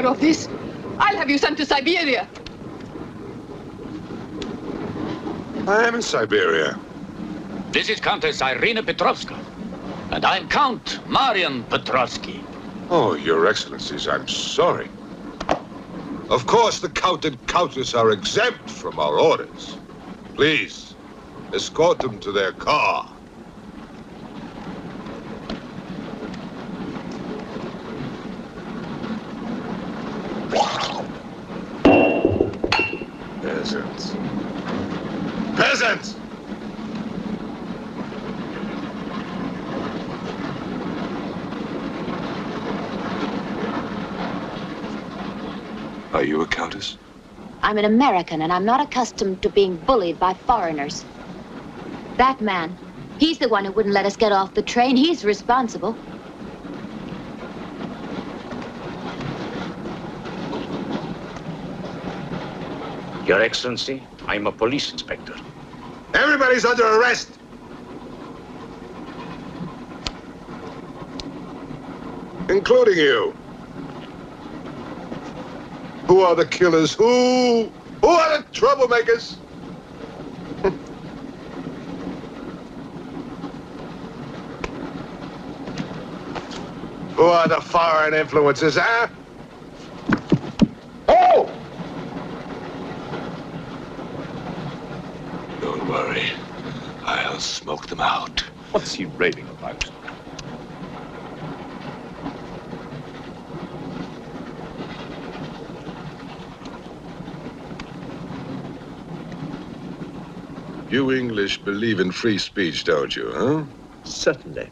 Of this, I'll have you sent to Siberia. I am in Siberia. This is Countess Irina Petrovska, and I'm Count Marian Petrovsky. Oh, Your Excellencies, I'm sorry. Of course, the Count and Countess are exempt from our orders. Please, escort them to their car. Peasants. Peasants! Are you a countess? I'm an American, and I'm not accustomed to being bullied by foreigners. That man, he's the one who wouldn't let us get off the train. He's responsible. Your Excellency, I'm a police inspector. Everybody's under arrest! Including you. Who are the killers? Who are the troublemakers? Who are the foreign influences, huh? Oh! Don't worry. I'll smoke them out. What's he raving about? You English believe in free speech, don't you, huh? Certainly.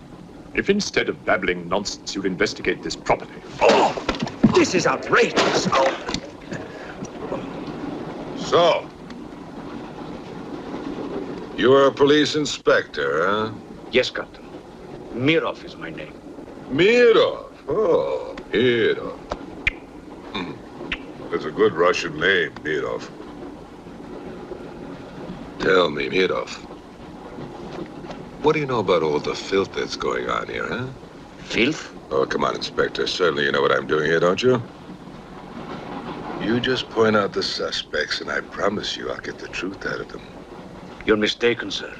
If instead of babbling nonsense, you'd investigate this properly. Oh! This is outrageous! Oh! So, you are a police inspector, huh? Yes, Captain. Mirov is my name. Mirov. Oh, Mirov. That's a good Russian name, Mirov. Tell me, Mirov, what do you know about all the filth that's going on here, huh? Filth? Oh, come on, Inspector. Certainly you know what I'm doing here, don't you? You just point out the suspects, and I promise you I'll get the truth out of them. You're mistaken, sir.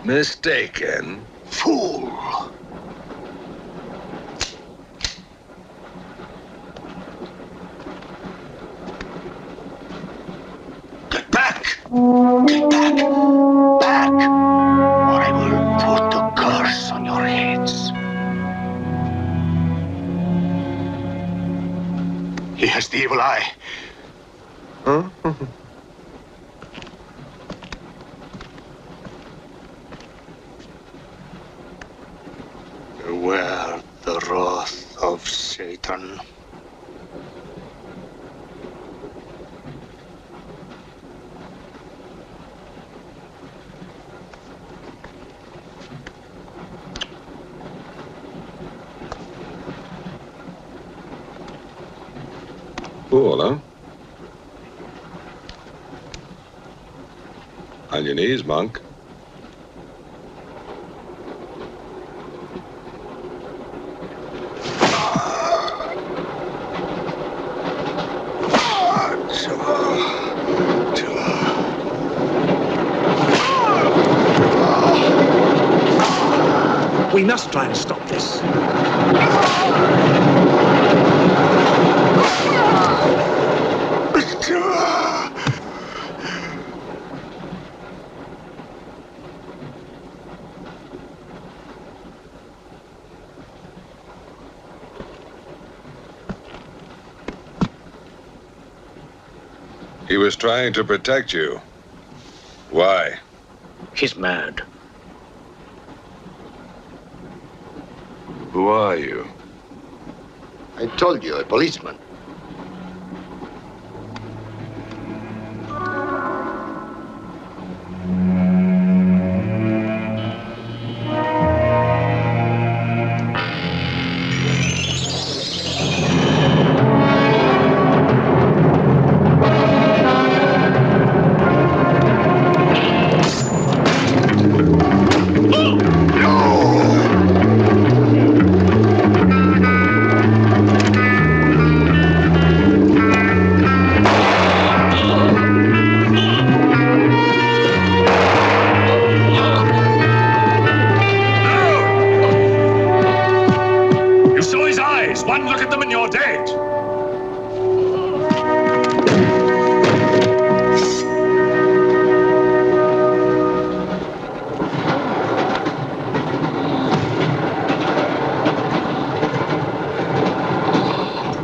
Mistaken? Fool! Get back! Get back! Back! Or I will put a curse on your heads. He has the evil eye. Huh? Beware the wrath of Satan. Cool, huh? On your knees, monk. We must try and stop this. He was trying to protect you. Why? He's mad. Who are you? I told you, a policeman. One look at them and you're dead.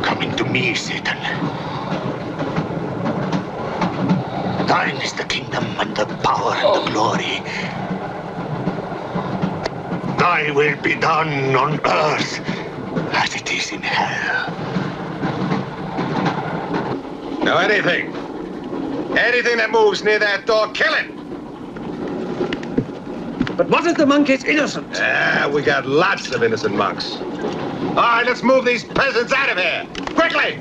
Coming to me, Satan. Thine is the kingdom and the power and the glory. Thy will be done on earth as it is in hell. Now anything that moves near that door, kill it! But what if the monk is innocent? Ah, we got lots of innocent monks. All right, let's move these peasants out of here, quickly!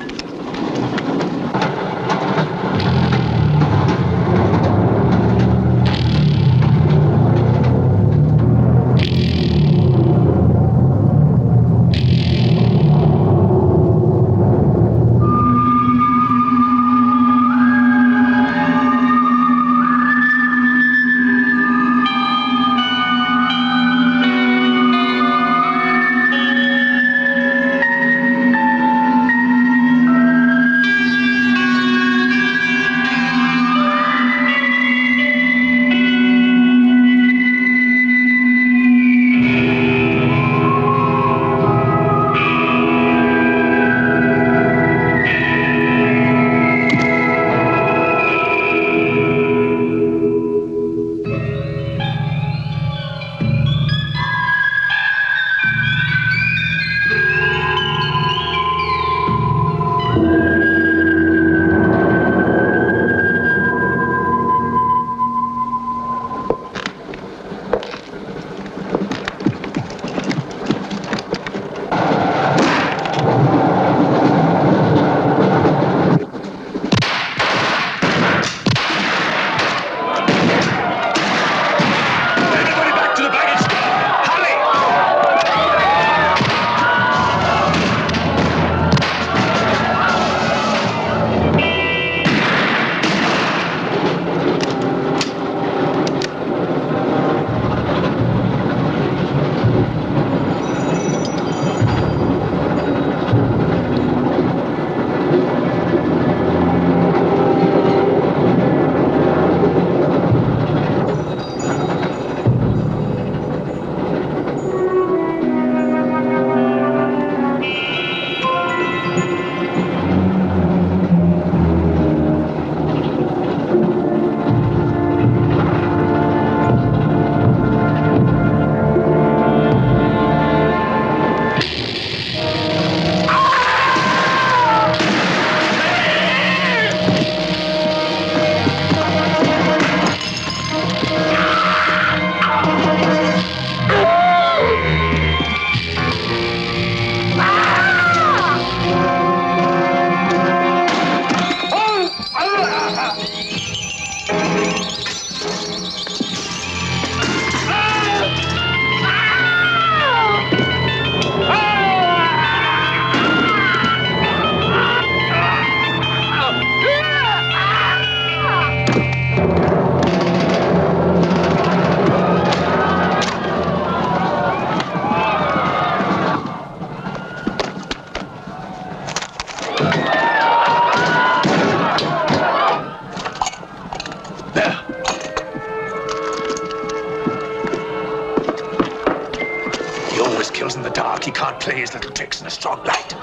always kills in the dark. He can't play his little tricks in a strong light.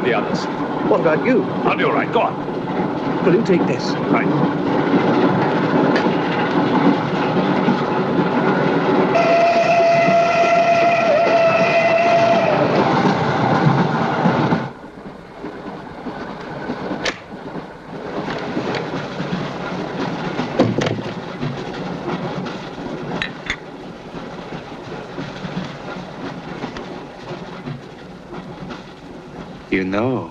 The others. What about you? I'll be all right. Go on. Will you take this? Right. You know,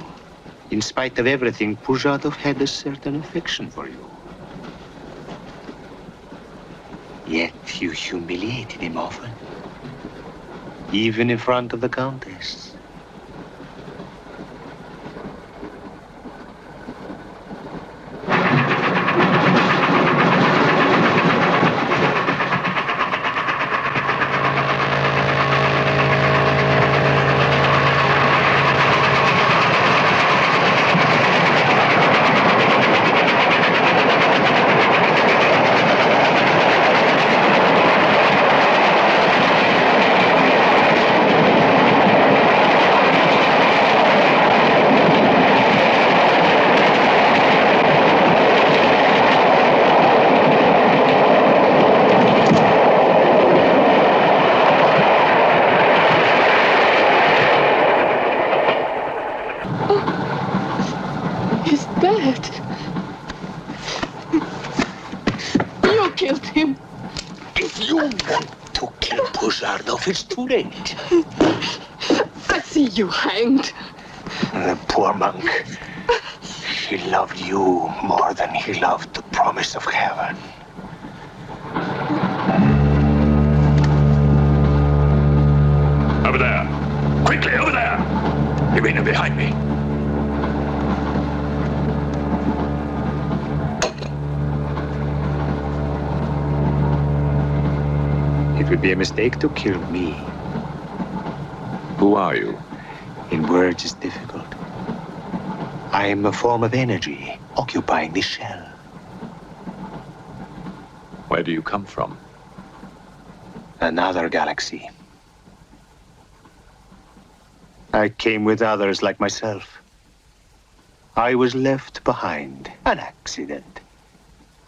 in spite of everything, Pujatov had a certain affection for you. Yet you humiliated him often, even in front of the Countess. It's too late. I see you hanged. The poor monk. He loved you more than he loved the promise of heaven. Over there. Quickly, over there. Irina, behind me. It would be a mistake to kill me. Who are you? In words, it's difficult. I am a form of energy occupying this shell. Where do you come from? Another galaxy. I came with others like myself. I was left behind. An accident.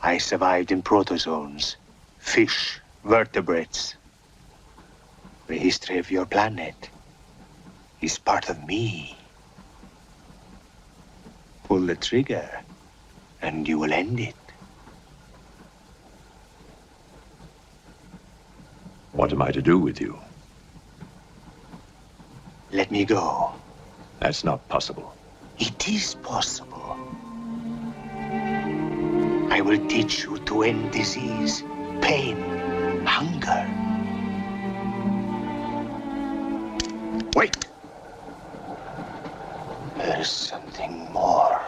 I survived in protozoans, fish, vertebrates. The history of your planet is part of me. Pull the trigger, and you will end it. What am I to do with you? Let me go. That's not possible. It is possible. I will teach you to end disease, pain, hunger. Wait! There is something more.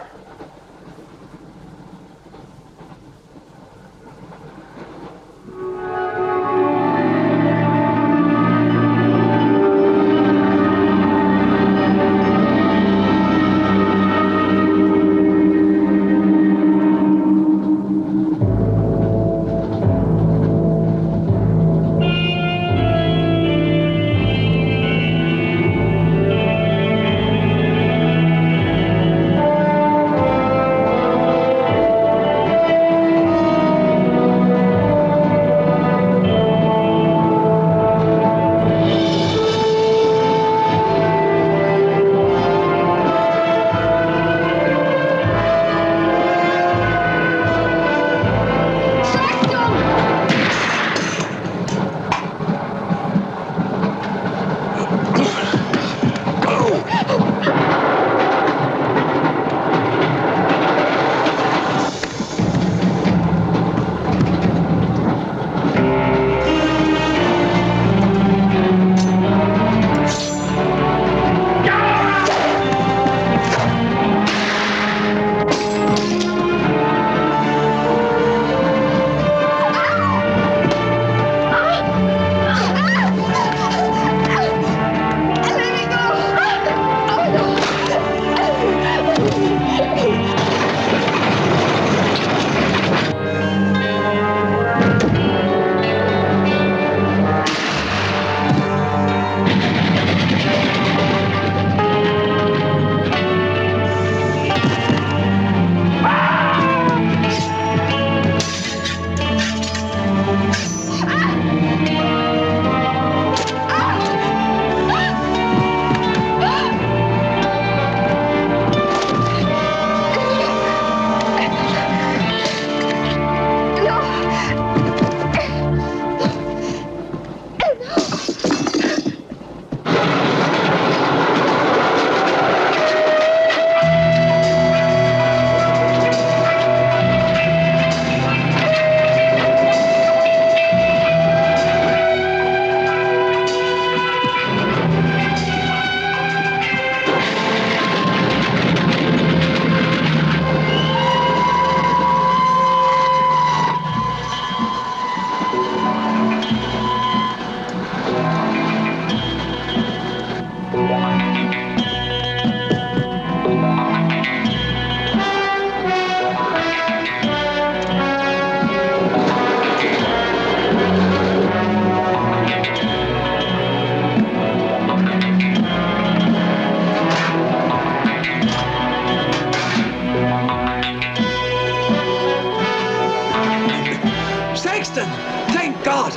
Saxton! Thank God!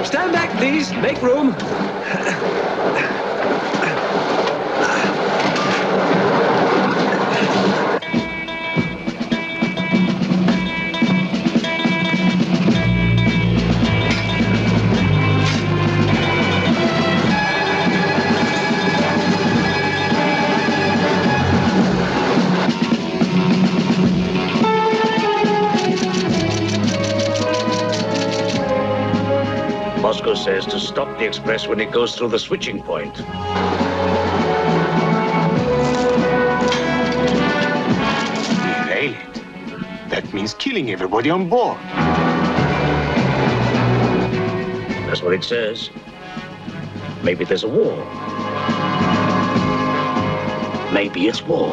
Stand back, please. Make room. Bosco says to stop the express when it goes through the switching point. Derail it. That means killing everybody on board. That's what it says. Maybe there's a war. Maybe it's war.